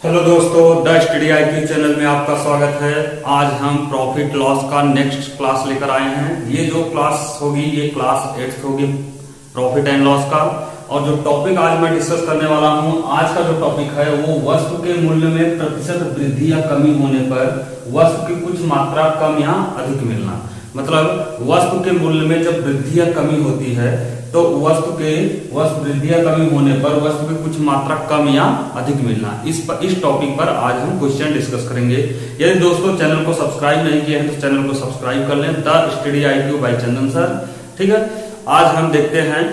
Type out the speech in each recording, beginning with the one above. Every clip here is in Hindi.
हेलो दोस्तों, द स्टडी आईक्यू चैनल में आपका स्वागत है। आज हम प्रॉफिट लॉस का नेक्स्ट क्लास लेकर आए हैं। ये जो क्लास होगी ये क्लास 8th होगी प्रॉफिट एंड लॉस का। और जो टॉपिक आज मैं डिस्कस करने वाला हूं, आज का जो टॉपिक है वो वस्तु के मूल्य में प्रतिशत वृद्धि या कमी होने पर वस्तु की कुछ मात्रा कम या अधिक मिलना। मतलब वस्तु के मूल्य में जब वृद्धि या कमी होती है तो वस्तु वृद्धि या कमी होने पर वस्तु की कुछ मात्रा कम या अधिक मिलना। इस टॉपिक पर आज हम क्वेश्चन डिस्कस करेंगे। यदि दोस्तों चैनल को सब्सक्राइब नहीं किए हैं तो चैनल को सब्सक्राइब कर लें। The study IQ by Chandan sir. ठीक है, आज हम देखते हैं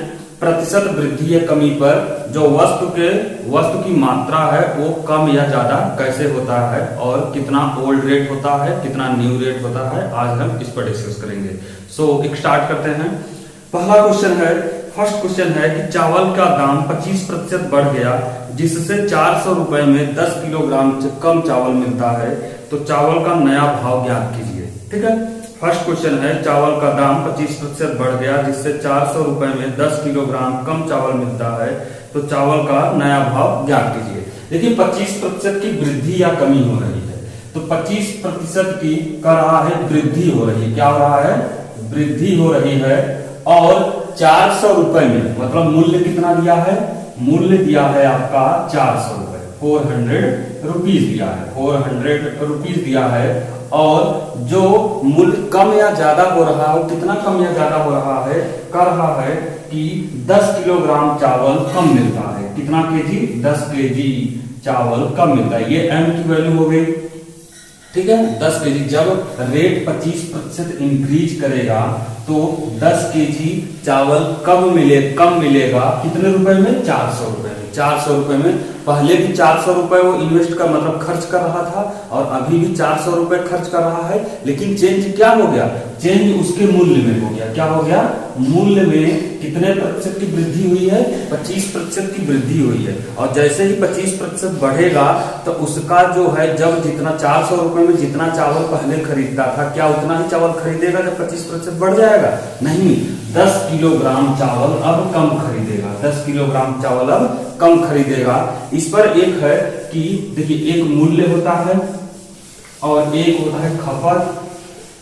प्रतिशत वृद्धि या कमी पर जो वस्तु की मात्रा है वो कम या ज्यादा कैसे होता है और कितना ओल्ड रेट होता है, कितना न्यू रेट होता है। आज हम इस पर डिस्कस करेंगे। एक स्टार्ट करते हैं। पहला क्वेश्चन है, फर्स्ट क्वेश्चन है कि चावल का दाम 25% बढ़ गया जिससे 400 रुपए में 10 किलोग्राम से कम चावल मिलता है, तो चावल का नया भाव ज्ञात कीजिए। ठीक है, फर्स्ट क्वेश्चन है चावल का दाम 25% बढ़ गया जिससे 400 रुपए में 10 किलोग्राम कम चावल मिलता है, तो चावल का नया भाव ज्ञात कीजिए। देखिए 25% की वृद्धि या कमी हो रही है, तो 25% की कर रहा है वृद्धि हो रही है। क्या हो रहा है? वृद्धि हो रही है। और 400 रुपए में मतलब मूल्य कितना दिया है? मूल्य दिया है आपका 400 रुपए, 400 रुपीज दिया है, 400 रुपीज दिया है। और जो मूल्य कम या ज्यादा हो रहा है, कितना कम या ज्यादा हो रहा है? कर रहा है कि 10 किलोग्राम चावल कम मिलता है। कितना केजी? 10 केजी चावल कम मिलता है। ये एम की वैल्यू हो गई। ठीक है, 10 केजी। जब रेट 25% इंक्रीज करेगा तो 10 केजी चावल कम मिलेगा। कितने रुपए में? 400 रुपए में। 400 रुपए में पहले भी 400 रुपए वो इन्वेस्ट कर मतलब खर्च कर रहा था और अभी भी 400 रुपए खर्च कर रहा है। लेकिन चेंज क्या हो गया? चेंज उसके मूल्य में हो गया। क्या हो गया? मूल्य में कितने प्रतिशत की वृद्धि हुई है? 25% की वृद्धि हुई है। और जैसे ही 25% बढ़ेगा तो उसका जो है, जब जितना 400 रुपए में जितना चावल पहले खरीदता था, क्या उतना ही चावल खरीदेगा जब 25% बढ़ जाएगा? नहीं, 10 किलोग्राम चावल अब कम खरीदेगा। 10 किलोग्राम चावल अब कम खरीदेगा। इस पर एक है कि देखिए, एक मूल्य होता है और एक होता है खपत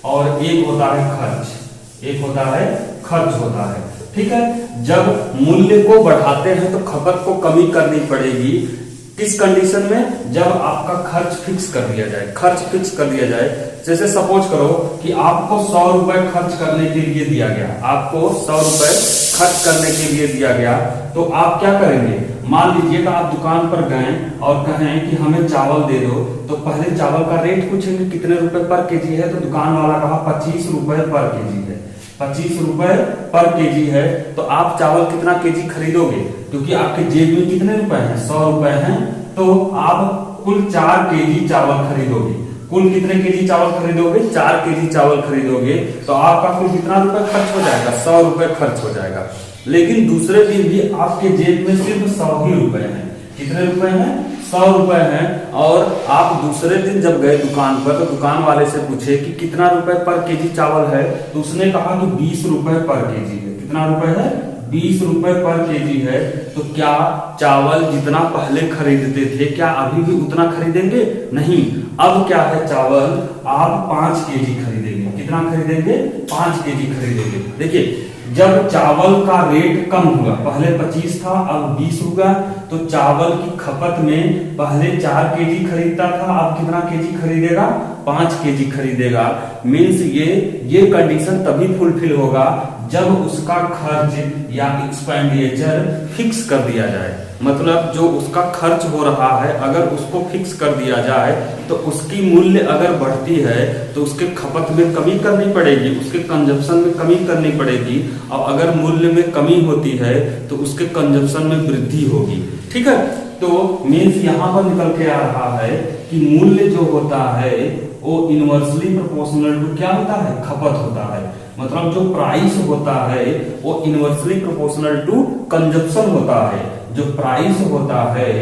और एक होता है खर्च। एक होता है खर्च होता है। ठीक है, जब मूल्य को बढ़ाते हैं तो खपत को कमी करनी पड़ेगी। किस कंडीशन में? जब आपका खर्च फिक्स कर दिया जाए। खर्च फिक्स कर दिया जाए। जैसे सपोज करो कि आपको 100 रुपए खर्च करने के लिए दिया गया। आपको 100 रुपए खर्च करने के लिए दिया गया, तो आप क्या करेंगे? मान लीजिएगा आप दुकान पर गए और कहें कि हमें चावल दे दो, तो पहले चावल का रेट पूछेंगे कितने रुपए पर केजी है, तो दुकान वाला कहा 25 रुपए पर केजी है। 25 रुपए पर केजी है, तो आप चावल कितना केजी खरीदोगे? क्योंकि आपके जेब में कितने रुपए हैं? 100 रुपए हैं, तो आप कुल 4 केजी चावल खरीदोगे। कुल कितने केजी चावल खरीदोगे? 4 केजी चावल खरीदोगे, तो आपका कुल कितना रुपए खर्च हो जाएगा? 100 रुपए खर्च हो जाएगा। लेकिन दूसरे दिन भी आपके जेब में सिर्फ 100 ही रुपए हैं। कितने रुपए हैं? 100 रुपए हैं। और आप दूसरे दिन जब गए दुकान पर तो दुकान वाले से पूछे कि कितना रुपए पर केजी चावल है, तो उसने कहा कि 20 रुपए पर केजी है। कितना रुपए है? 20 रुपए पर केजी है। तो क्या चावल जितना पहले खरीदते थे क्या अभी भी उतना खरीदेंगे? नहीं। अब क्या है, चावल आप 5 केजी खरीदेंगे। कितना खरीदेंगे? 5 केजी खरीदेंगे। देखिए, जब चावल का रेट कम हुआ, पहले 25 था अब 20 हुआ, तो चावल की खपत में पहले 4 केजी खरीदता था, अब कितना केजी खरीदेगा? 5 केजी खरीदेगा। मीन्स ये कंडीशन तभी फुलफिल होगा जब उसका खर्च या एक्सपेंडिचर फिक्स कर दिया जाए। मतलब जो उसका खर्च हो रहा है अगर उसको फिक्स कर दिया जाए तो उसकी मूल्य अगर बढ़ती है तो उसके खपत में कमी करनी पड़ेगी, उसके कंजप्शन में कमी करनी पड़ेगी। और अगर मूल्य में कमी होती है तो उसके कंजप्शन में वृद्धि होगी। ठीक है, तो मीन्स यहां पर निकल के आ रहा है कि मूल्य जो होता है वो इनवर्सली प्रोपोर्शनल टू क्या होता है? खपत होता है। मतलब जो प्राइस होता है वो इनवर्सली प्रोपोर्शनल टू कंजप्शन होता है। जो प्राइस होता है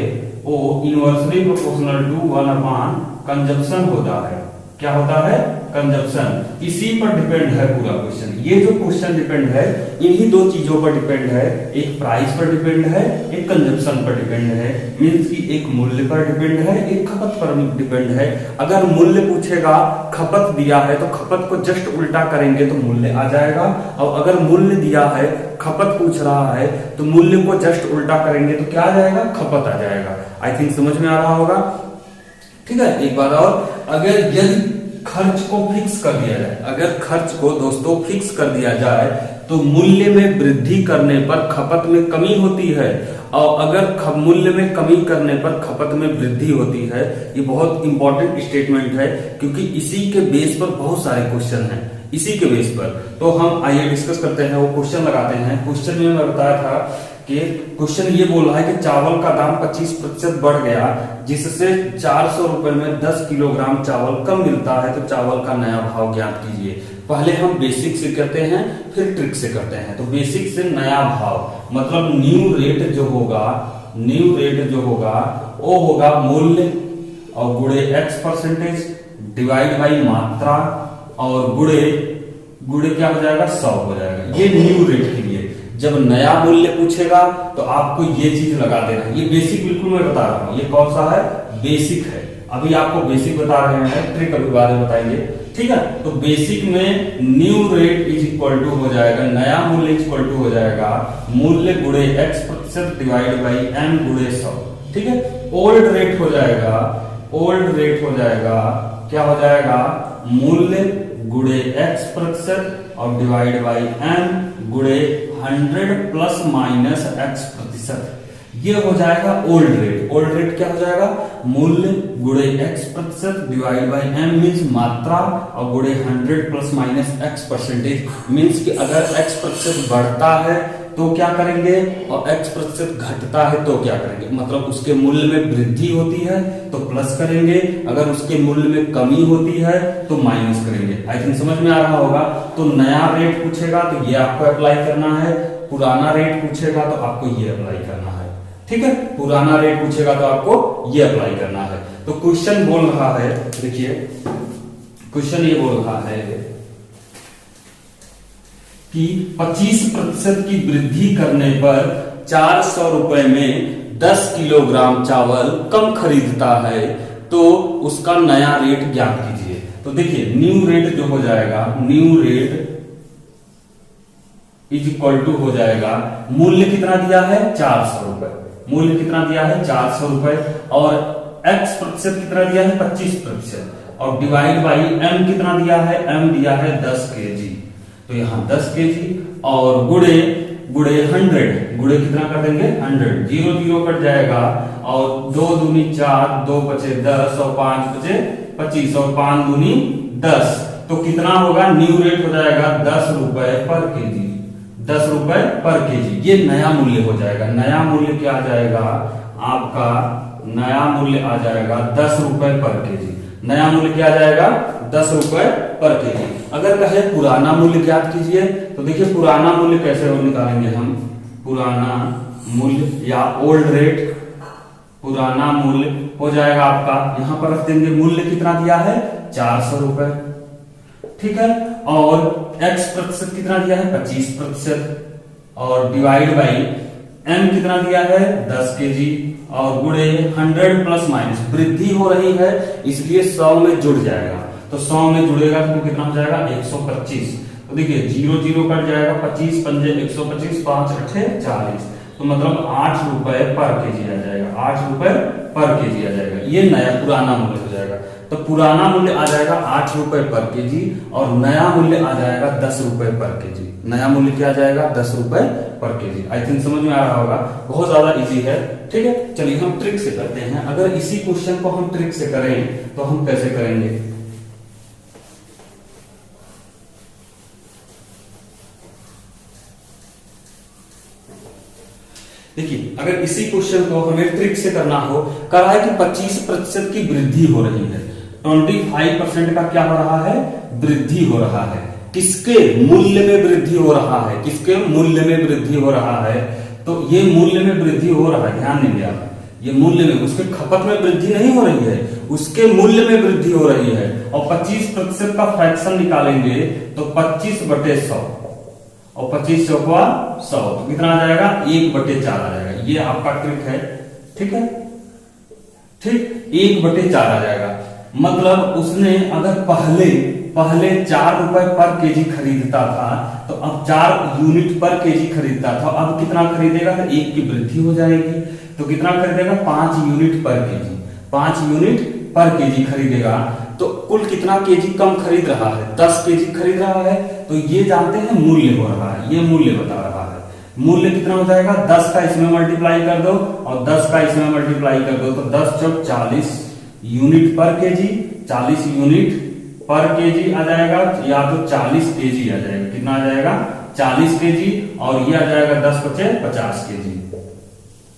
वो इनवर्सली प्रोपोर्शनल टू 1/कंजप्शन होता है। क्या होता है? कंजप्शन, इसी पर डिपेंड है पूरा क्वेश्चन। ये जो क्वेश्चन डिपेंड है इन्हीं दो चीजों पर डिपेंड है, एक प्राइस पर डिपेंड है, एक कंजप्शन पर डिपेंड है। मींस कि एक मूल्य पर डिपेंड है, एक खपत पर डिपेंड है। अगर मूल्य पूछेगा, खपत दिया है तो खपत को जस्ट उल्टा करेंगे तो मूल्य आ जाएगा, और अगर मूल्य दिया है, खपत पूछ रहा है तो मूल्य को जस्ट उल्टा करेंगे तो क्या आ जाएगा, खपत आ जाएगा। आई थिंक समझ में आ रहा होगा। ठीक है, एक बात और, अगर यदि खर्च को फिक्स कर दिया जाए, अगर खर्च को दोस्तों फिक्स कर दिया जाए तो मूल्य में वृद्धि करने पर खपत में कमी होती है, और अगर मूल्य में कमी करने पर खपत में वृद्धि होती है। ये बहुत इंपॉर्टेंट स्टेटमेंट है, क्योंकि इसी के बेस पर बहुत सारे क्वेश्चन हैं, इसी के बेस पर। तो हम आइए डिस्कस करते हैं, वो क्वेश्चन लगाते हैं। क्वेश्चन में मैं बताया था कि क्वेश्चन ये बोल रहा है कि चावल का दाम 25% बढ़ गया, जिससे 400 रुपए में 10 किलोग्राम चावल कम मिलता है, तो चावल का नया भाव ज्ञात कीजिए। पहले हम बेसिक से करते हैं, फिर ट्रिक से करते हैं। तो बेसिक से नया भाव मतलब न्यू रेट जो होगा, न्यू रेट जो होगा वो होगा मूल्य और गुणे x% डिवाइड बाई मात्रा और गुणे क्या हो जाएगा, 100 हो जाएगा। ये न्यू रेट के लिए जब नया मूल्य पूछेगा तो आपको ये चीज लगा देना। ये बेसिक बिल्कुल मैं बता रहा हूं, ये कौन सा है, बेसिक है। अभी आपको बेसिक बता रहे हैं, ट्रिक अभी बाद में बताएंगे। ठीक है, तो बेसिक में new rate is equal to हो जाएगा, नया मूल्य इज इक्वल टू हो जाएगा मूल्य गुणे x% डिवाइड बाई m गुणे 100। ठीक है, ओल्ड रेट हो जाएगा, ओल्ड रेट हो जाएगा, क्या हो जाएगा, मूल्य गुणे x% और डिवाइड बाई m गुणे 100 प्लस माइनस x%। ये हो जाएगा ओल्ड रेट। ओल्ड रेट क्या हो जाएगा, मूल्य गुणे x% divide by m means मात्रा और गुणे 100 प्लस माइनस x%। मींस कि अगर x% बढ़ता है तो क्या करेंगे और x% घटता है तो क्या करेंगे, मतलब उसके मूल्य में वृद्धि होती है तो प्लस करेंगे, अगर उसके मूल्य में कमी होती है तो माइनस करेंगे। आई थिंक समझ में आ रहा होगा। तो नया रेट पूछेगा तो ये आपको अप्लाई करना है, पुराना रेट पूछेगा तो आपको ये अप्लाई करना है। ठीक है, पुराना रेट पूछेगा तो आपको ये अप्लाई करना है। तो क्वेश्चन बोल रहा है, देखिए क्वेश्चन ये बोल रहा है कि 25% की वृद्धि करने पर 400 रुपए में 10 किलोग्राम चावल कम खरीदता है, तो उसका नया रेट ज्ञात कीजिए। तो देखिए न्यू रेट जो हो जाएगा, new rate is equal to हो जाएगा, मूल्य कितना दिया है, 400 रुपए, मूल्य कितना दिया है 400 रुपए, और x% कितना दिया है 25%, और डिवाइड बाई m कितना दिया है, m दिया है 10 kg, तो यहां 10 kg और गुणे 100, गुणे कितना कर देंगे 100, 0 0 कट जाएगा और 2 दूनी 4, 2 बचे 10 और 5 बचे 25 और 5 दूनी 10, तो कितना होगा, न्यू रेट हो जाएगा 10 रुपए पर केजी, 10 रुपए पर केजी। ये नया मूल्य हो जाएगा। नया मूल्य क्या आ जाएगा आपका, नया मूल्य आ जाएगा 10 रुपए पर केजी। नया मूल्य क्या आ जाएगा 10 रुपए पर केजी। अगर कहे पुराना मूल्य ज्ञात कीजिए तो देखिए पुराना मूल्य कैसे निकालेंगे हम, पुराना मूल्य या ओल्ड रेट, पुराना मूल्य हो जाएगा आपका, यहां पर रख देंगे मूल्य कितना दिया है 400 रुपए। ठीक है, और x% कितना दिया है 25%, और डिवाइड बाई m कितना दिया है 10 kg, और गुणे 100 प्लस माइनस, वृद्धि हो रही है इसलिए 100 में जुड़ जाएगा, तो 100 में जुड़ेगा तो कितना हो जाएगा 125। तो देखिए 0 0 कट जाएगा, 25 पंजे 125, 5 अठे 40, तो मतलब 8 रुपए पर केजी आ जाएगा, 8 रुपए पर केजी आ जाएगा। ये नया पुराना मूल्य हो जाएगा। तो पुराना मूल्य आ जाएगा 8 रुपए पर केजी और नया मूल्य आ जाएगा 10 रुपए पर केजी। नया मूल्य क्या आ जाएगा 10 रुपए पर केजी। आई थिंक समझ में आ रहा होगा, बहुत ज्यादा इजी है। ठीक है, चलिए हम ट्रिक से करते हैं। अगर इसी क्वेश्चन को हम ट्रिक से करें तो हम कैसे करेंगे, देखिए अगर इसी क्वेश्चन को हमें ट्रिक से करना हो, कहा है कि 25% की वृद्धि हो रही है, 25% का क्या हो रहा है, वृद्धि हो रहा है। किसके मूल्य में वृद्धि हो रहा है, किसके मूल्य में वृद्धि हो रहा है, तो ये मूल्य में वृद्धि हो रहा है, ध्यान देंगे आप, ये मूल्य में, उसके खपत में वृद्धि नहीं हो रही है, उसके मूल्य में वृद्धि हो रही है। और 25% का फ्रैक्शन निकालेंगे तो 25/100 और 25 चौका 100 तो कितना आ जाएगा 1/4 आ जाएगा। ये आपका ट्रिक है, ठीक है, ठीक 1/4 आ जाएगा। मतलब उसने अगर पहले 4 रुपए पर केजी खरीदता था तो अब 4 यूनिट पर केजी खरीदता था, अब कितना खरीदेगा तो 1 की वृद्धि हो जाएगी, तो कितना खरीदेगा 5 यूनिट पर केजी, 5 यूनिट पर केजी खरीदेगा। तो कुल कितना केजी कम खरीद रहा है, 10 केजी खरीद रहा है। तो ये जानते हैं मूल्य हो रहा है, ये मूल्य बता रहा है। मूल्य कितना हो जाएगा 10 का इसमें मल्टीप्लाई कर दो और 10 का इसमें मल्टीप्लाई कर दो तो 10 चौक 40 यूनिट पर केजी, 40 यूनिट पर केजी आ जाएगा, या तो 40 केजी आ जाएगा। कितना आ जाएगा 40 केजी और ये आ जाएगा 10 बचे 50 केजी,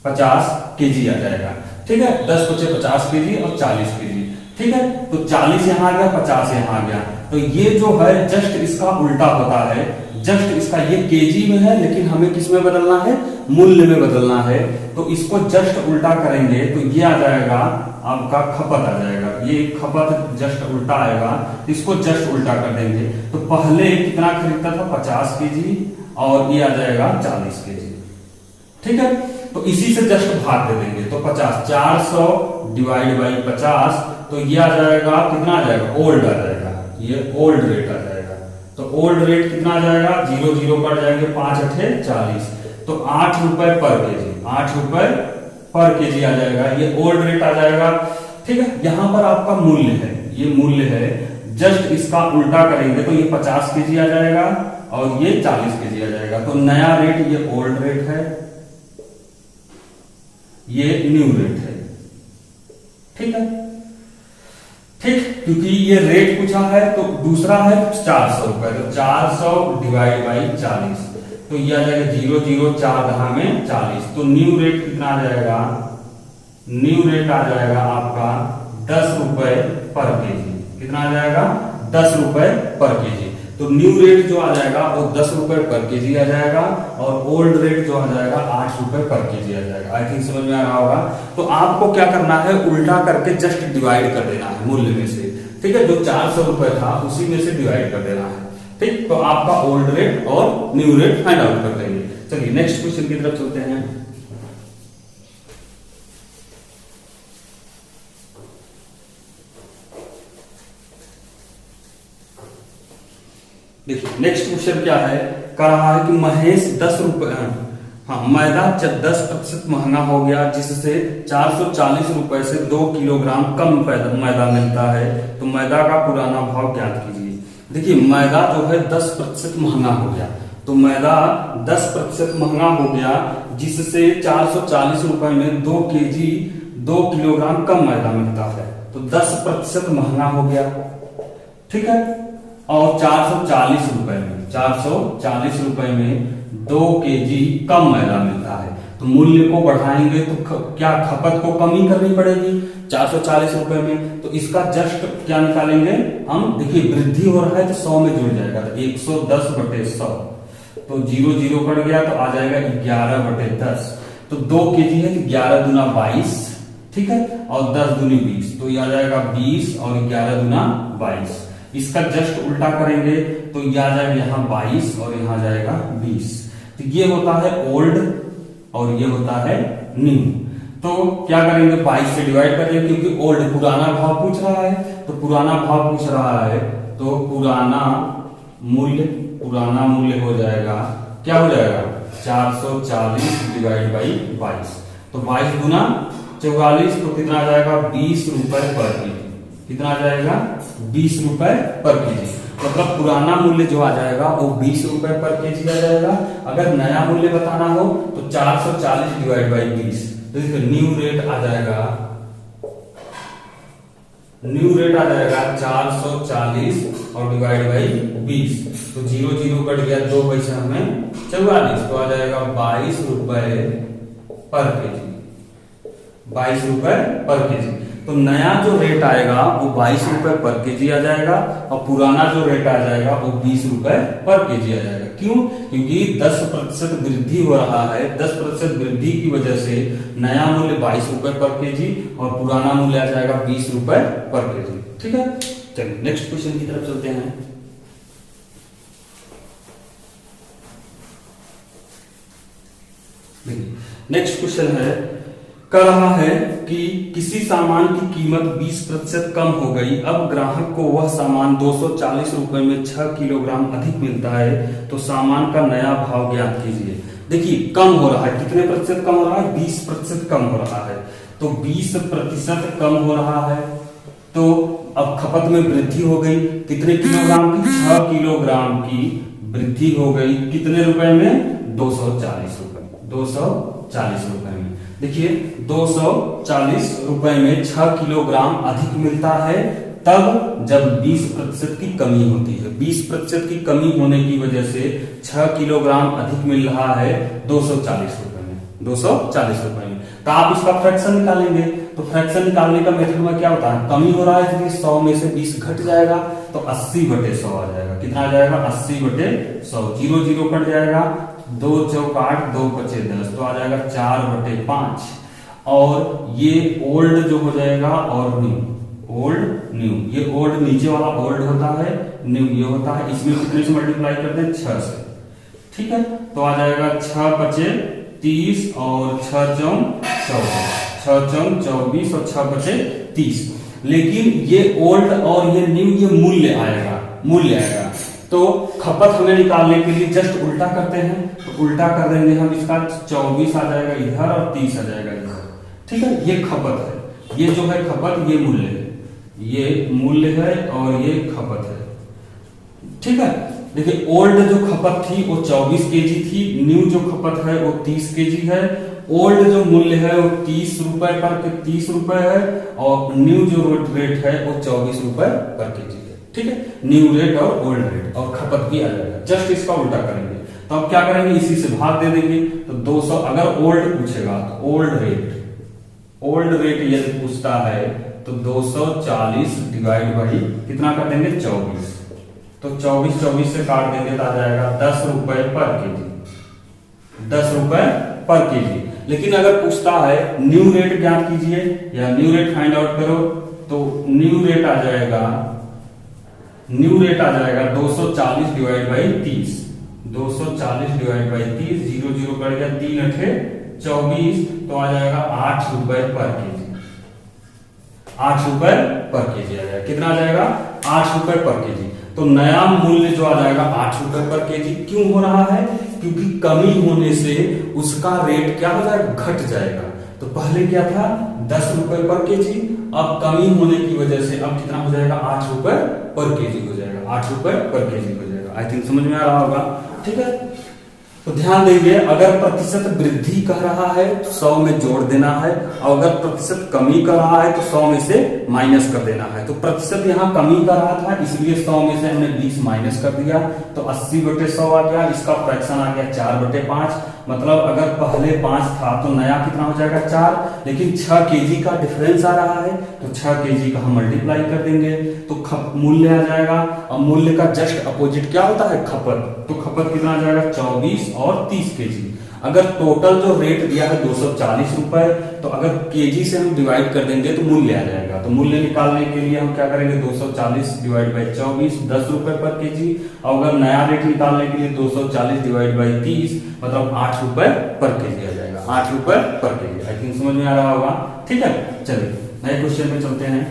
50 केजी आ जाएगा, ठीक है। 10 बचे 50 केजी और 40 केजी, ठीक है। तो 40 यहां आ गया, 50 यहां आ गया। तो ये जो है जस्ट इसका उल्टा होता है, जस्ट इसका ये केजी में है लेकिन हमें किस में बदलना है, मूल्य में बदलना है। तो इसको जस्ट उल्टा करेंगे तो ये आ जाएगा आपका खपत आ जाएगा, ये खपत जस्ट उल्टा आएगा, इसको जस्ट उल्टा कर देंगे। तो पहले कितना खरीदता था 50 केजी और ये आ जाएगा 40 केजी, ठीक है। तो इसी से जस्ट भाग दे देंगे तो 50 400 डिवाइड बाई 50 तो ये आ जाएगा कितना आ जाएगा ओल्ड आ जाएगा, ये ओल्ड रेट आ जाएगा। तो ओल्ड रेट कितना आ जाएगा 0 0 कट जाएंगे 5 8 40 तो 8 रुपए पर केजी, 8 रुपए पर केजी आ जाएगा, ये ओल्ड रेट आ जाएगा, ठीक है। यहां पर आपका मूल्य है, ये मूल्य है, जस्ट इसका उल्टा करेंगे तो ये 50 केजी आ जाएगा और ये 40 केजी आ जाएगा। तो नया रेट ये ओल्ड रेट है, ये न्यू रेट है, ठीक है, ठीक। क्योंकि ये रेट पूछा है तो दूसरा है 400 रुपए, तो 400 डिवाइड बाई 40 तो ये आ जाएगा 0 0 4 दहा में 40। तो न्यू रेट कितना आ जाएगा, न्यू रेट आ जाएगा आपका 10 रुपए पर केजी, कितना आ जाएगा 10 रुपए पर केजी। तो न्यू रेट जो आ जाएगा वो 10 रुपए पर केजी आ जाएगा और ओल्ड रेट जो आ जाएगा 8 रुपए पर केजी आ जाएगा। आई थिंक समझ में आ रहा होगा। तो आपको क्या करना है उल्टा करके जस्ट डिवाइड कर देना है मूल्य में से, ठीक है। जो 400 रुपए था उसी में से डिवाइड कर देना है, ठीक। तो आपका ओल्ड रेट और न्यू रेट फाइंड आउट कर देंगे। चलिए नेक्स्ट क्वेश्चन की तरफ चलते हैं। देखिए नेक्स्ट क्वेश्चन क्या है, कह रहा है कि महेश 10 रुपए, मैदा 10% महंगा हो गया जिससे 440 रुपए से 2 किलोग्राम कम मैदा मिलता है, तो मैदा का पुराना भाव ज्ञात कीजिए। देखिए मैदा जो है 10% महंगा हो गया, तो मैदा 10% महंगा हो गया जिससे 440 रुपए में 2 किलोग्राम कम मैदा मिलता है, तो 10% महंगा हो गया, ठीक है। और 440 रुपए में 2 केजी कम मैदा मिलता है, तो मूल्य को बढ़ाएंगे तो क्या खपत को कमी करनी पड़ेगी 440 रुपए में। तो इसका जस्ट क्या निकालेंगे हम, देखिए वृद्धि हो रहा है तो 100 में जुड़ जाएगा, तो 110/100 तो 0 0 कट गया तो आ जाएगा 11/10। तो 2 केजी है तो 11 दूना 22, ठीक है, और 10 दूनी 20 तो ये आ जाएगा 20 और 11 दूना 22। इसका जस्ट उल्टा करेंगे तो ये आ जाएगा यहाँ 22 और यहाँ जाएगा 20। तो ये होता है ओल्ड और ये होता है न्यू। तो क्या करेंगे 22 से डिवाइड करेंगे क्योंकि ओल्ड पुराना भाव पूछ रहा है, तो पुराना भाव पूछ रहा है तो पुराना मूल्य हो जाएगा, क्या हो जाएगा 440 डिवाइड बाई 22। तो 22 गुना 44 तो कितना आ जाएगा 20 रुपए पर केजी, कितना आ जाएगा 20 रुपए पर केजी। मतलब पुराना मूल्य जो आ जाएगा वो 20 रुपए पर केजी आ जाएगा। अगर नया मूल्य बताना हो तो 440 डिवाइड बाई 20, तो देखिए न्यू रेट आ जाएगा 440 और डिवाइड बाई 20, तो 0 0 कट गया 2 पैसा हमें 44, तो आ जाएगा 22 रुपए पर केजी, 22 रुपए पर केजी। तो नया जो रेट आएगा वो 22 रुपए पर केजी आ जाएगा और पुराना जो रेट आ जाएगा वो 20 रुपए पर केजी आ जाएगा। क्यों? क्योंकि 10% वृद्धि हो रहा है। 10% वृद्धि की वजह से नया मूल्य 22 रुपए पर केजी और पुराना मूल्य आ जाएगा 20 रुपए पर केजी। ठीक है, चलिए नेक्स्ट क्वेश्चन की तरफ चलते हैं। नेक्स्ट क्वेश्चन है, कह रहा है कि किसी सामान की कीमत 20% कम हो गई, अब ग्राहक को वह सामान 240 रुपए में 6 किलोग्राम अधिक मिलता है, तो सामान का नया भाव ज्ञात कीजिए। देखिए कम हो रहा है, कितने प्रतिशत कम हो रहा है? 20% कम हो रहा है। तो 20% कम हो रहा है तो अब खपत में वृद्धि हो गई, कितने किलोग्राम की? 6 किलोग्राम की वृद्धि हो गई। कितने रुपए में? 240 रुपए। 240 रुपए में। देखिए 240 रुपए में 6 किलोग्राम अधिक मिलता है तब जब 20% की कमी होती है। 20% की कमी होने की वजह से 6 किलोग्राम अधिक मिल रहा है 240 रुपए में। 240 रुपए में तो आप इसका फ्रैक्शन निकालेंगे। तो फ्रैक्शन निकालने का मेथड में क्या होता है? कमी हो रहा है इसलिए 100 में से 20 घट जाएगा तो 80/100 आ जाएगा। कितना आ जाएगा? 80/100। 0 0 कट जाएगा, 2 चौक 8, 2 पचे 10 तो आ जाएगा 4/5। और ये ओल्ड जो हो जाएगा और न्यू, ओल्ड न्यू, ये ओल्ड नीचे वाला ओल्ड होता है, न्यू ये होता है। इसमें कितने से मल्टीप्लाई करते हैं? 6 से। ठीक है, तो आ जाएगा 6 पचे 30 और 6 चौक 14, 6 चौक 24 और 6 पचे 30। लेकिन ये ओल्ड और ये न्यू ये मूल्य आएगा, मूल्य आएगा। तो खपत हमें निकालने के लिए जस्ट उल्टा करते हैं, तो उल्टा कर देंगे हम। इसका 24 आ जाएगा इधर और 30 आ जाएगा इधर। ठीक है, ये खपत है, ये जो है खपत, ये मूल्य है, ये मूल्य है और ये खपत है। ठीक है, देखिए ओल्ड जो खपत थी वो 24 केजी थी, न्यू जो खपत है वो 30 केजी है। ओल्ड जो मूल्य है वो 30 रुपए पर 30 रुपए है और न्यू जो रेट है वो 24 रुपए पर केजी है। ठीक है, न्यू रेट और ओल्ड रेट और खपत भी आ जाएगा। जस्ट इसका उल्टा करेंगे तो अब क्या करेंगे? इसी से भाग दे देंगे। तो 200 अगर ओल्ड पूछेगा तो ओल्ड रेट यदि पूछता है तो 240 डिवाइड बाई कितना कर देंगे? 24। तो 24 से काट देंगे तो आ जाएगा 10 रुपए पर केजी। 10 रुपए पर केजी। लेकिन अगर पूछता है न्यू रेट ज्ञात कीजिए या न्यू रेट फाइंड आउट करो, तो न्यू रेट आ जाएगा 240 डिवाइड बाई 30। 240 डिवाइड बाई 30, 0 0 कर गया, 3 8 24 तो आ जाएगा 8 रुपए पर केजी। 8 रुपए पर केजी आ जाएगा। कितना आ जाएगा? 8 रुपए पर केजी। तो नया मूल्य जो आ जाएगा 8 रुपए पर केजी। क्यों हो रहा है? क्योंकि कमी होने से उसका रेट क्या हो जाएगा? घट जाएगा। तो पहले क्या था? 10 रुपए पर केजी, अब कमी होने की वजह से अब कितना हो जाएगा? 8 रुपए पर केजी हो जाएगा। 8 रुपए पर केजी हो जाएगा। आई थिंक समझ में आ रहा होगा। ठीक है, तो ध्यान देंगे, अगर प्रतिशत वृद्धि कर रहा है तो 100 में जोड़ देना है, और अगर प्रतिशत कमी कर रहा है तो 100 में से माइनस कर देना है। तो प्रतिशत यहाँ कमी कर रहा था इसलिए 100 में से हमने 20 माइनस कर दिया तो 80/100 आ गया। इसका फ्रैक्शन आ गया 4/5। मतलब अगर पहले 5 था तो नया कितना हो जाएगा? 4। लेकिन 6 केजी का डिफरेंस आ रहा है तो 6 केजी का हम मल्टीप्लाई कर देंगे तो मूल्य आ जाएगा। और मूल्य का जस्ट अपोजिट क्या होता है? खपत। तो खपत कितना आ जाएगा? 24 और 30 केजी। अगर टोटल जो रेट दिया है 240 रुपए, तो अगर केजी से हम डिवाइड कर देंगे तो मूल्य आ जाएगा। तो मूल्य निकालने के लिए हम क्या करेंगे? 240 डिवाइड बाई 24, 10 रुपए पर केजी। और अगर नया रेट निकालने के लिए 240 डिवाइड बाई 30 मतलब 8 रुपए पर केजी आ जाएगा। 8 रुपए पर केजी। आई थिंक समझ में आ रहा होगा। ठीक है, चलिए नए क्वेश्चन में चलते हैं।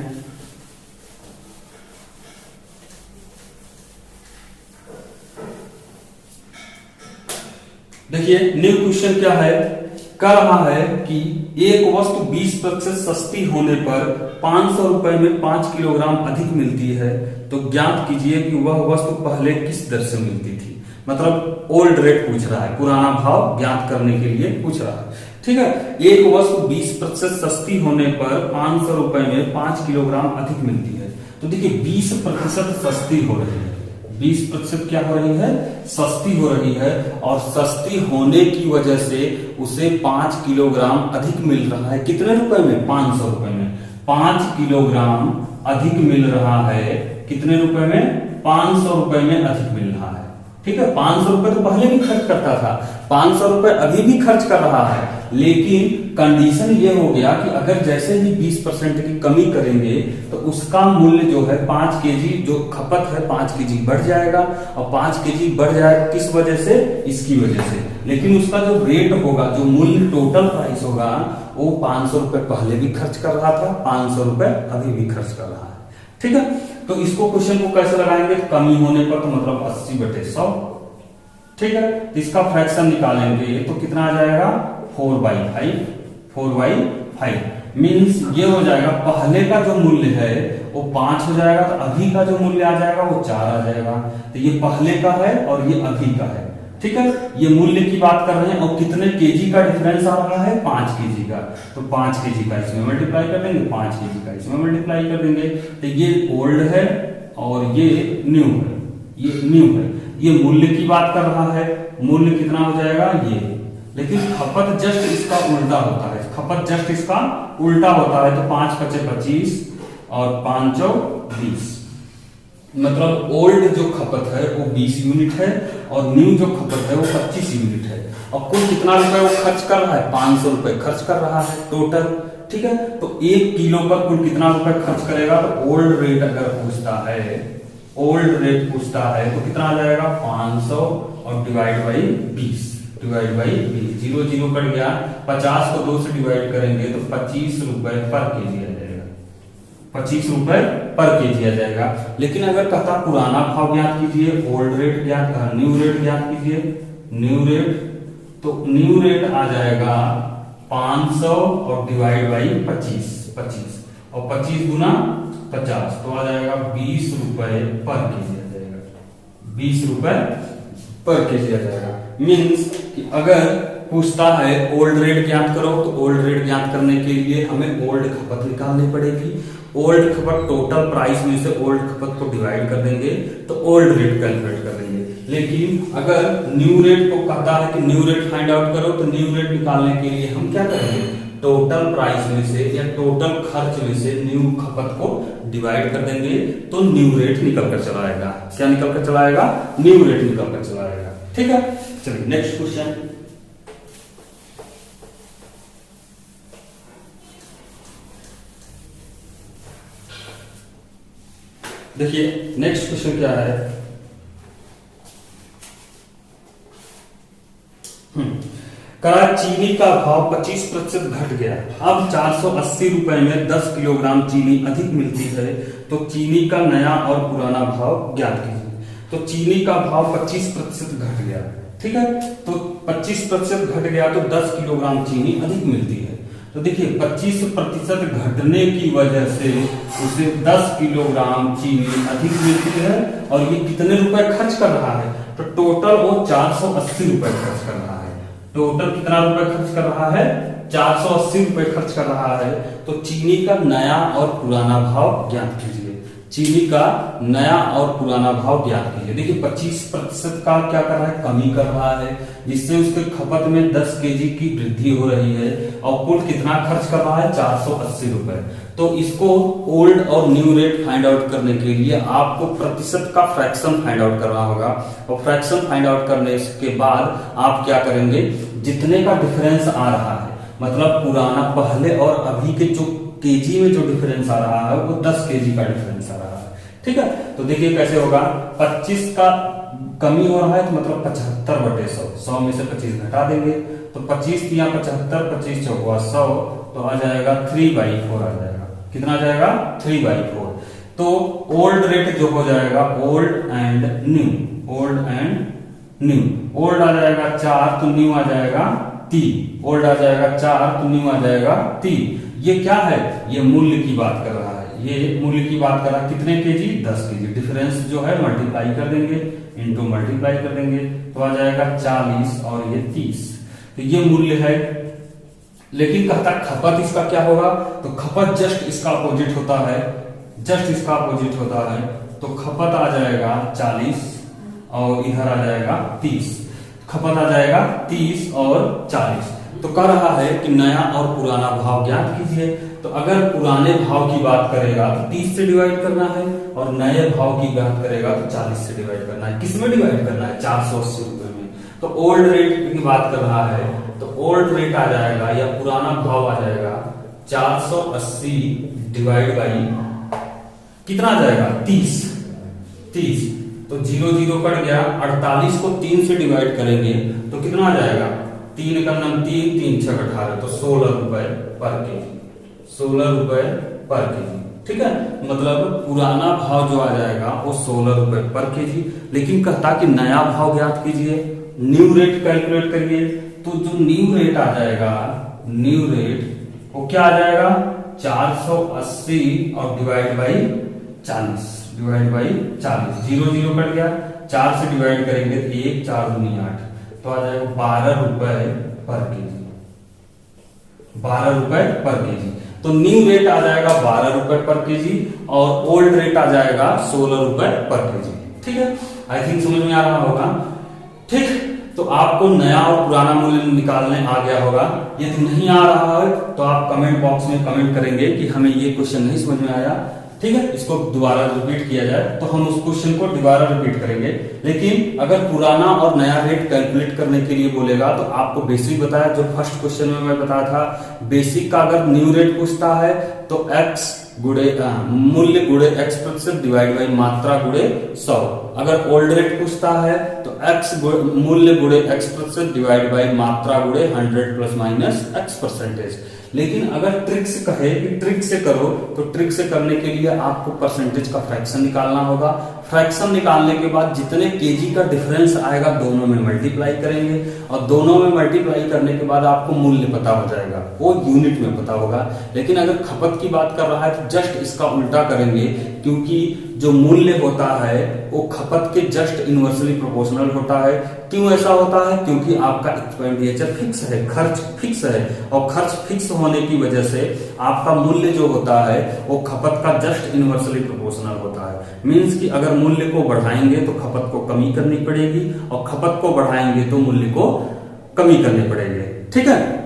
देखिए न्यू क्वेश्चन क्या है? कह रहा है कि एक वस्तु 20% सस्ती होने पर 500 रुपए में 5 किलोग्राम अधिक मिलती है, तो ज्ञात कीजिए कि वह वस्तु पहले किस दर से मिलती थी। मतलब ओल्ड रेट पूछ रहा है, पुराना भाव ज्ञात करने के लिए पूछ रहा है। ठीक है, एक वस्तु 20% सस्ती होने पर 500 रुपए में 5 किलोग्राम अधिक मिलती है। तो देखिए 20% सस्ती हो रही है, 20% क्या हो रही है? सस्ती हो रही है। और सस्ती होने की वजह से उसे 5 किलोग्राम अधिक मिल रहा है। कितने रुपए में? 500 रुपए में। 5 किलोग्राम अधिक मिल रहा है। कितने रुपए में? 500 रुपए में अधिक मिल रहा है। ठीक है, 500 रुपए तो पहले भी खर्च करता था, 500 रुपए अभी भी खर्च कर रहा है, लेकिन कंडीशन ये हो गया कि अगर जैसे ही 20% की कमी करेंगे तो उसका मूल्य जो है 5 केजी जो खपत है 5 केजी बढ़ जाएगा। और 5 केजी बढ़ जाएगा किस वजह से? इसकी वजह से। लेकिन उसका जो रेट होगा, जो मूल्य टोटल प्राइस होगा, वो 500 रुपए पहले भी खर्च कर रहा था, 500 रुपए अभी भी खर्च कर रहा है। ठीक है, तो इसको क्वेश्चन को कैसे लगाएंगे? कमी होने पर तो मतलब 80/100। ठीक है, तो इसका फ्रैक्शन निकालेंगे तो कितना आ जाएगा? 4/5। 4/5 मीन्स ये हो जाएगा, पहले का जो मूल्य है वो 5 हो जाएगा, तो अभी का जो मूल्य आ जाएगा वो 4 आ जाएगा। तो ये पहले का है और ये अभी का है। ठीक है, ये मूल्य की बात कर रहे हैं और कितने केजी का डिफरेंस आ रहा है? 5 केजी का। तो 5 केजी का इसमें मल्टीप्लाई कर देंगे, 5 केजी का इसमें मल्टीप्लाई कर देंगे। तो ये ओल्ड है और ये न्यू है, ये न्यू है। ये मूल्य की बात कर रहा है, मूल्य कितना हो जाएगा? ये। लेकिन खपत जस्ट इसका उल्टा होता है, खपत जस्ट इसका उल्टा होता है। तो 5×5 = 25 और 5×4 = 20। मतलब ओल्ड जो खपत है वो 20 यूनिट है और न्यू जो खपत है वो 25 यूनिट है। और कुल कितना रुपए वो खर्च कर रहा है? 500 रुपए खर्च कर रहा है टोटल। ठीक है, तो 1 किलो पर कुल कितना रुपए खर्च करेगा? तो ओल्ड रेट अगर पूछता है, ओल्ड रेट पूछता है तो कितना आ जाएगा? 500 और /20। 0 0 कट गया, 50 को 2 से डिवाइड करेंगे तो 25 रुपए पर केजी आ जाएगा। 25 रुपए पर केजी आ जाएगा। लेकिन अगर कहता पुराना भाव ज्ञात कीजिए, ओल्ड रेट ज्ञात, न्यू रेट ज्ञात कीजिए, न्यू रेट, तो न्यू रेट आ जाएगा 500 और /25। 25 और 25 गुना 50 तो आ जाएगा 20 रुपए पर केजी आ जाएगा। 20 रुपए पर केजी आ जाएगा। मीन्स कि अगर पूछता है ओल्ड रेट ज्ञात करो, तो ओल्ड रेट ज्ञात करने के लिए हमें ओल्ड खपत निकालनी पड़ेगी। ओल्ड खपत टोटल प्राइस में से ओल्ड खपत को डिवाइड कर देंगे तो ओल्ड रेट कैलकुलेट कर देंगे। लेकिन अगर न्यू रेट को कहता है कि न्यू रेट फाइंड आउट करो, तो न्यू रेट निकालने के लिए हम क्या करेंगे? टोटल प्राइस में से या टोटल खर्च में से न्यू खपत को डिवाइड कर देंगे तो न्यू रेट निकल कर चला आएगा। क्या निकल कर चला आएगा? न्यू रेट निकल कर चला आएगा। ठीक है, चलिए नेक्स्ट क्वेश्चन। देखिए नेक्स्ट क्वेश्चन क्या है? कहा चीनी का भाव 25% घट गया। अब 480 रुपए में 10 किलोग्राम चीनी अधिक मिलती है, तो चीनी का नया और पुराना भाव ज्ञात कीजिए। तो चीनी का भाव 25% घट गया। ठीक है, तो 25% घट गया तो 10 किलोग्राम चीनी अधिक मिलती है। तो देखिए 25% घटने की वजह से उसे 10 किलोग्राम चीनी अधिक मिलती है और ये कितने रुपए खर्च कर रहा है? तो टोटल वो 480 रुपए खर्च कर रहा है। टोटल कितना रुपए खर्च कर रहा है? 480 रुपए खर्च कर रहा है। तो चीनी का नया और पुराना भाव ज्ञात कीजिए। चीनी का नया और पुराना भाव ज्ञात कीजिए। देखिए 25% का क्या कर रहा है? कमी कर रहा है, जिससे उसके खपत में 10 केजी की वृद्धि हो रही है। और कुल कितना खर्च कर रहा है? 480 रुपए। तो इसको ओल्ड और न्यू रेट फाइंड आउट करने के लिए आपको प्रतिशत का फ्रैक्शन फाइंड आउट करना होगा। और फ्रैक्शन फाइंड आउट करने के बाद आप क्या करेंगे? जितने का डिफरेंस आ रहा है, मतलब पुराना पहले और अभी के जो केजी में जो डिफरेंस आ रहा है वो 10 केजी का डिफरेंस आ रहा है। ठीक है, तो देखिए कैसे होगा? 25 का कमी हो रहा है तो मतलब 75/100। 100 में से 25 घटा देंगे तो 25 या 75, 25 चौका 100, तो आ जाएगा 3/4 आ जाएगा। कितना आ जाएगा? 3/4। तो ओल्ड रेट जो हो जाएगा old and new, old and new, old आ जाएगा 4 तो न्यू आ जाएगा 3। ओल्ड आ जाएगा 4 तो न्यू आ जाएगा 3। ये क्या है? ये मूल्य की बात कर रहा है। ये मूल्य की बात कर रहा है कितने केजी? 10 केजी। डिफरेंस जो है मल्टीप्लाई कर देंगे, इनटू मल्टीप्लाई कर देंगे तो आ जाएगा 40 और ये 30। तो ये मूल्य है। लेकिन कहता खपत इसका क्या होगा? तो खपत जस्ट इसका अपोजिट होता है, जस्ट इसका अपोजिट होता है। तो खपत आ जाएगा 40 और इधर आ जाएगा 30। खपत आ जाएगा 30 और 40। तो कह रहा है कि नया और पुराना भाव ज्ञात कीजिए। तो अगर पुराने भाव की बात करेगा तो 30 से डिवाइड करना है, और नए भाव की बात करेगा तो 40 से डिवाइड करना है। किसमें डिवाइड करना है? 480 रुपए में। तो ओल्ड रेट की बात कर रहा है, तो ओल्ड रेट आ जाएगा या पुराना भाव आ जाएगा 480 डिवाइड बाई कितना आ जाएगा? 30। तो 0 0 कट गया। 48 को 3 से डिवाइड करेंगे तो कितना आ जाएगा? 3 का नम 3, 3 6 18, तो 16 रुपए पर केजी। 16 रुपए पर केजी, ठीक है। मतलब पुराना भाव जो आ जाएगा वो 16 रुपए पर केजी। लेकिन कहता कि नया भाव ज्ञात कीजिए, न्यू रेट कैलकुलेट करिए। तो जो न्यू रेट आ जाएगा, न्यू रेट वो क्या आ जाएगा? 480 और divide by 40, divide by 40। 0 0 cut गया। 4 से डिवाइड करेंगे तो 1 4 दूनी 8, तो आ जाएगा 12 रुपए पर केजी। 12 रुपए पर केजी। तो न्यू रेट आ जाएगा 12 रुपए पर केजी और ओल्ड रेट आ जाएगा 16 रुपए पर केजी, ठीक है। आई थिंक समझ में आ रहा होगा, ठीक। तो आपको नया और पुराना मूल्य निकालने आ गया होगा। यदि नहीं आ रहा है तो आप कमेंट बॉक्स में कमेंट करेंगे कि हमें ये क्वेश्चन नहीं समझ में आया, ठीक है। इसको दोबारा रिपीट किया जाए तो हम उस क्वेश्चन को दोबारा रिपीट करेंगे। लेकिन अगर पुराना और नया रेट कैलकुलेट करने के लिए बोलेगा तो आपको बेसिक बताया, जो फर्स्ट क्वेश्चन में मैं बताया था। बेसिक का अगर न्यू रेट पूछता है तो x गुणे मूल्य गुणे x प्रतिशत डिवाइड बाई मात्रा गुणे 100। अगर ओल्ड रेट पूछता है तो x मूल्य गुणे x प्रतिशत डिवाइड बाई मात्रा गुणे 100 प्लस माइनस x परसेंटेज। लेकिन अगर ट्रिक से कहे कि ट्रिक से करो, तो ट्रिक से करने के लिए आपको परसेंटेज का फ्रैक्शन निकालना होगा। फ्रैक्शन निकालने के बाद जितने केजी का डिफरेंस आएगा दोनों में मल्टीप्लाई करेंगे, और दोनों में मल्टीप्लाई करने के बाद आपको मूल्य पता हो जाएगा, वो यूनिट में पता होगा। लेकिन अगर खपत की बात कर रहा है तो जस्ट इसका उल्टा करेंगे, क्योंकि जो मूल्य होता है वो खपत के जस्ट इनवर्सली प्रोपोर्शनल होता है। क्यों ऐसा होता है? क्योंकि आपका एक्सपेंडिचर फिक्स है, खर्च फिक्स है, और खर्च फिक्स होने की वजह से आपका मूल्य जो होता है वो खपत का जस्ट इनवर्सली प्रोपोर्शनल होता है। मींस कि अगर मूल्य को बढ़ाएंगे तो खपत को कमी करनी पड़ेगी, और खपत को बढ़ाएंगे तो मूल्य को कमी करने पड़ेंगे, ठीक है।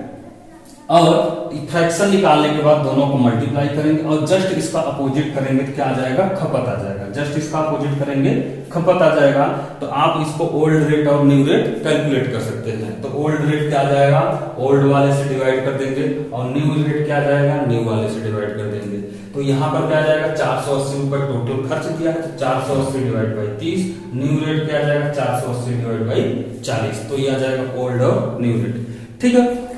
और फ्रैक्शन निकालने के बाद दोनों को मल्टीप्लाई करेंगे और जस्ट इसका अपोजिट करेंगे तो क्या आ जाएगा? खपत आ जाएगा। जस्ट इसका अपोजिट करेंगे खपत आ जाएगा। तो आप इसको ओल्ड रेट और न्यू रेट कैलकुलेट कर सकते हैं। तो ओल्ड रेट क्या आ जाएगा? ओल्ड वाले से डिवाइड कर देंगे, और न्यू रेट क्या आ जाएगा? न्यू वाले से डिवाइड कर देंगे। तो यहाँ पर क्या आ जाएगा? 480 रुपए टोटल खर्च दिया है, तो 480 डिवाइड बाई 30। न्यू रेट क्या आ जाएगा? 480 डिवाइड बाई 40। तो ये आ जाएगा ओल्ड और न्यू रेट, ठीक है।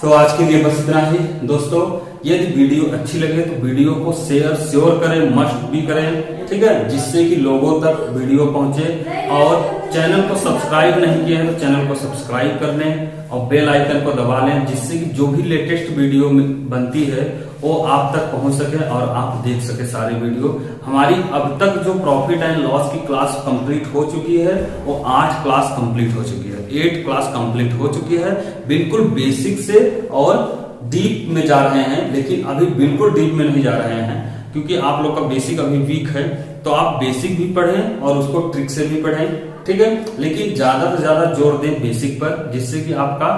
तो आज के लिए बस इतना ही दोस्तों। यदि वीडियो अच्छी लगे तो वीडियो को शेयर श्योर करें, मस्ट भी करें, ठीक है, जिससे कि लोगों तक वीडियो पहुंचे। और चैनल को सब्सक्राइब नहीं किया है तो चैनल को सब्सक्राइब कर लें और बेल आइकन को दबा लें, जिससे कि जो भी लेटेस्ट वीडियो बनती है वो आप तक पहुंच सके और आप देख सके सारी वीडियो। हमारी अब तक जो प्रॉफिट एंड लॉस की क्लास कंप्लीट हो चुकी है वो 8 क्लास कंप्लीट हो चुकी है, 8 क्लास कंप्लीट हो चुकी है। बिल्कुल बेसिक से और डीप में जा रहे हैं, लेकिन अभी बिल्कुल डीप में नहीं जा रहे हैं, क्योंकि आप लोग का बेसिक अभी वीक है। तो आप बेसिक भी पढ़ें और उसको ट्रिक से भी पढ़ें, ठीक है। लेकिन ज्यादा से ज्यादा जोर दें बेसिक पर, जिससे कि आपका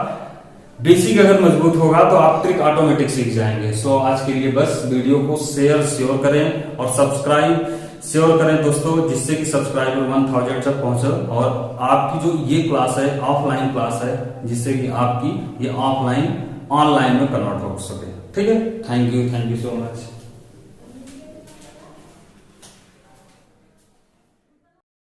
बेसिक अगर मजबूत होगा तो आप ट्रिक ऑटोमेटिक सीख जाएंगे। सो आज के लिए बस वीडियो को शेयर श्योर करें और सब्सक्राइब श्योर करें दोस्तों, जिससे कि सब्सक्राइबर 1000 तक पहुंचे और आपकी जो ये क्लास है ऑफलाइन क्लास है, जिससे कि आपकी ये ऑफलाइन ऑनलाइन में कन्वर्ट हो सके, ठीक है। Thank you so much.